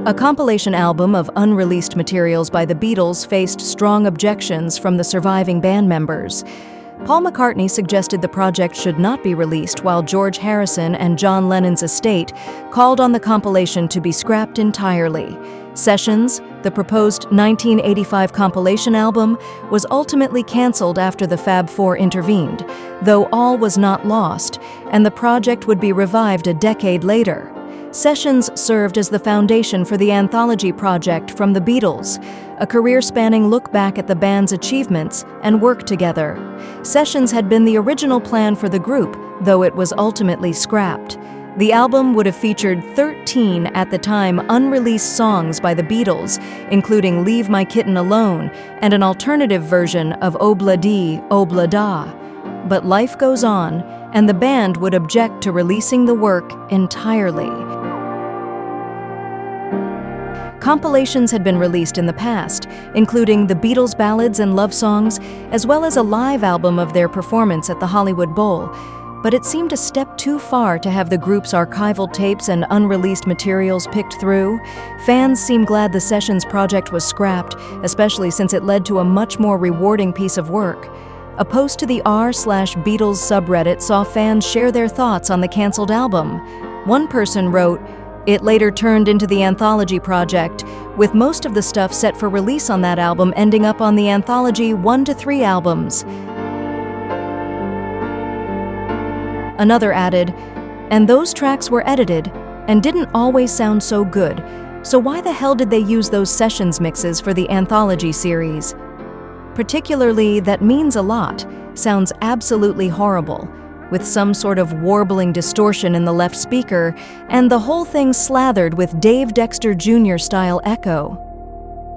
A compilation album of unreleased materials by the Beatles faced strong objections from the surviving band members. Paul McCartney suggested the project should not be released, while George Harrison and John Lennon's estate called on the compilation to be scrapped entirely. Sessions, the proposed 1985 compilation album, was ultimately cancelled after the Fab Four intervened, though all was not lost, and the project would be revived a decade later. Sessions served as the foundation for the Anthology project from the Beatles, a career-spanning look back at the band's achievements and work together. Sessions had been the original plan for the group, though it was ultimately scrapped. The album would have featured 13 at the time unreleased songs by the Beatles, including Leave My Kitten Alone and an alternative version of Obla Di, Obla Da. But life goes on, and the band would object to releasing the work entirely. Compilations had been released in the past, including the Beatles' Ballads and love songs, as well as a live album of their performance at the Hollywood Bowl. But it seemed a step too far to have the group's archival tapes and unreleased materials picked through. Fans seem glad the Sessions project was scrapped, especially since it led to a much more rewarding piece of work. A post to the r/Beatles subreddit saw fans share their thoughts on the canceled album. One person wrote, "It later turned into the Anthology project, with most of the stuff set for release on that album ending up on the Anthology 1 to 3 albums." Another added, "And those tracks were edited and didn't always sound so good, so why the hell did they use those Sessions mixes for the Anthology series? Particularly That Means a Lot sounds absolutely horrible, with some sort of warbling distortion in the left speaker, and the whole thing slathered with Dave Dexter Jr.-style echo.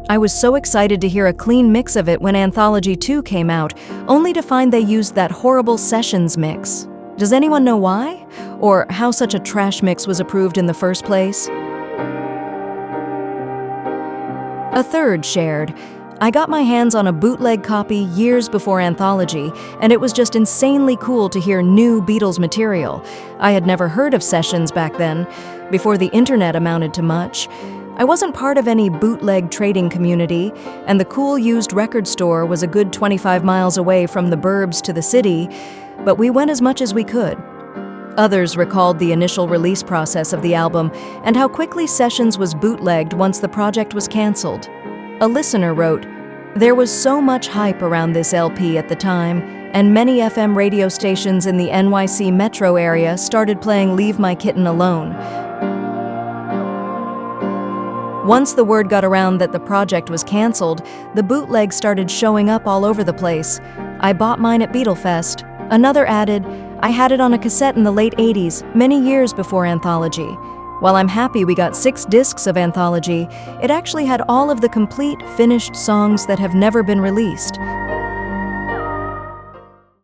I was so excited to hear a clean mix of it when Anthology 2 came out, only to find they used that horrible Sessions mix. Does anyone know why? Or how such a trash mix was approved in the first place?" A third shared, "I got my hands on a bootleg copy years before Anthology, and it was just insanely cool to hear new Beatles material. I had never heard of Sessions back then, before the internet amounted to much. I wasn't part of any bootleg trading community, and the cool used record store was a good 25 miles away from the burbs to the city, but we went as much as we could." Others recalled the initial release process of the album and how quickly Sessions was bootlegged once the project was canceled. A listener wrote, "There was so much hype around this LP at the time, and many FM radio stations in the NYC metro area started playing Leave My Kitten Alone. Once the word got around that the project was canceled, the bootlegs started showing up all over the place. I bought mine at Beatlefest." Another added, "I had it on a cassette in the late 80s, many years before Anthology. While I'm happy we got 6 discs of Anthology, it actually had all of the complete, finished songs that have never been released."